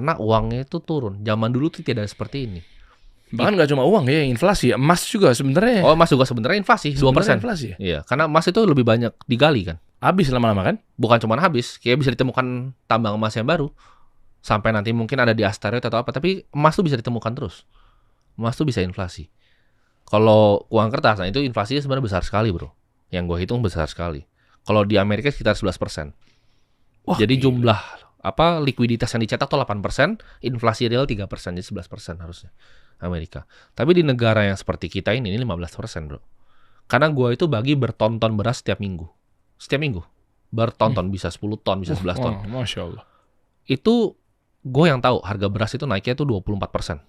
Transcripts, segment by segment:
Karena uangnya itu turun. Zaman dulu tuh tidak seperti ini. Bahkan nggak cuma uang ya, inflasi, emas juga sebenarnya. Oh, emas juga sebenarnya inflasi 2%. Inflasi ya? Iya, karena emas itu lebih banyak digali kan. Habis lama-lama kan? Bukan cuma habis, kayak bisa ditemukan tambang emas yang baru. Sampai nanti mungkin ada di asteroid atau apa, tapi emas tuh bisa ditemukan terus. Emas tuh bisa inflasi. Kalau uang kertas, nah itu inflasinya sebenarnya besar sekali, bro. Yang gue hitung besar sekali. Kalau di Amerika sekitar 11%. Wah, jadi gila. jumlah likuiditas yang dicetak tuh 8%, inflasi real 3%, jadi 11% harusnya Amerika. Tapi di negara yang seperti kita ini 15%, bro. Karena gue itu bagi bertonton beras setiap minggu. Setiap minggu. Bertonton, bisa 10 ton, bisa 11 ton. Masya Allah. Itu gue yang tahu harga beras itu naiknya tuh 24%.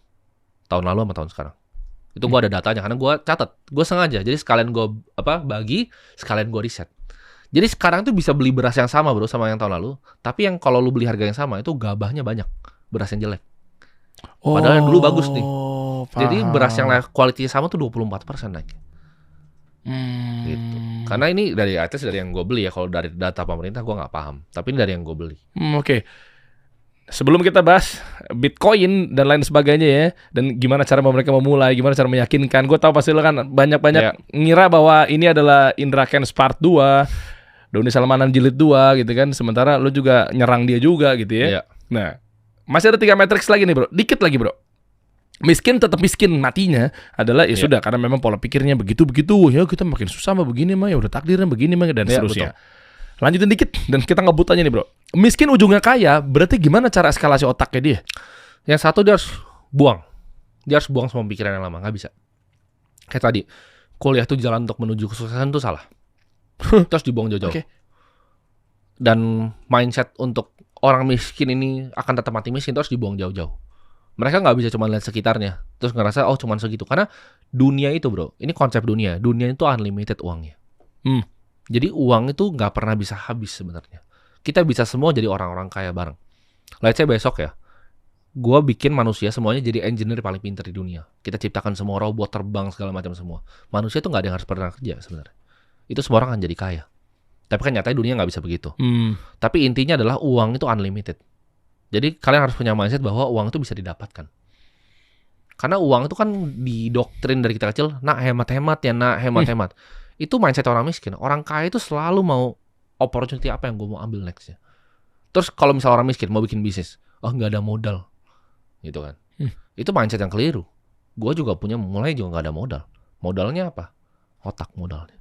Tahun lalu sama tahun sekarang. Itu gue ada datanya, karena gue catat. Gue sengaja, jadi sekalian gue bagi, sekalian gue riset. Jadi sekarang tuh bisa beli beras yang sama, bro, sama yang tahun lalu. Tapi yang kalau lu beli harga yang sama, itu gabahnya banyak. Beras yang jelek. Padahal yang dulu bagus nih. Jadi beras yang kualitinya sama tuh 24% naik. Gitu. Karena ini dari atas dari yang gue beli ya. Kalau dari data pemerintah gue nggak paham. Tapi ini dari yang gue beli. Oke. Sebelum kita bahas Bitcoin dan lain sebagainya ya, dan gimana cara mereka memulai, gimana cara meyakinkan. Gue tahu pasti lo kan banyak-banyak ngira bahwa ini adalah Indra Kents Part 2, Doni Salmanan Jilid 2 gitu kan. Sementara lo juga nyerang dia juga gitu ya. Iya. Nah, masih ada 3 matriks lagi nih, bro. Dikit lagi, bro. Miskin tetap miskin, matinya adalah ya sudah, karena memang pola pikirnya begitu-begitu. Ya kita makin susah mah begini mah, ya udah takdirnya begini mah, dan seterusnya. Betul. Lanjutin dikit dan kita ngebut aja nih, bro. Miskin ujungnya kaya, berarti gimana cara eskalasi otaknya dia? Yang satu dia harus buang. Dia harus buang semua pikiran yang lama, nggak bisa. Kayak tadi, kuliah tuh jalan untuk menuju kesuksesan tuh salah. Terus dibuang jauh-jauh. Oke. Dan mindset untuk orang miskin ini akan tetap mati miskin terus dibuang jauh-jauh. Mereka nggak bisa cuma lihat sekitarnya, terus ngerasa oh cuma segitu. Karena dunia itu, bro, ini konsep dunia. Dunia itu unlimited uangnya. Jadi uang itu nggak pernah bisa habis sebenarnya. Kita bisa semua jadi orang-orang kaya bareng. Let's say besok ya, gue bikin manusia semuanya jadi engineer paling pintar di dunia. Kita ciptakan semua robot terbang segala macam semua. Manusia itu nggak ada yang harus pernah kerja sebenarnya. Itu semua orang akan jadi kaya. Tapi kan nyatanya dunia nggak bisa begitu. Tapi intinya adalah uang itu unlimited. Jadi kalian harus punya mindset bahwa uang itu bisa didapatkan. Karena uang itu kan didoktrin dari kita kecil, nak hemat-hemat ya, nak hemat-hemat. Itu mindset orang miskin. Orang kaya itu selalu mau opportunity apa yang gue mau ambil nextnya. Terus kalau misalnya orang miskin mau bikin bisnis, oh nggak ada modal, gitu kan. Itu mindset yang keliru. Gue juga mulai juga nggak ada modal. Modalnya apa? Otak modalnya.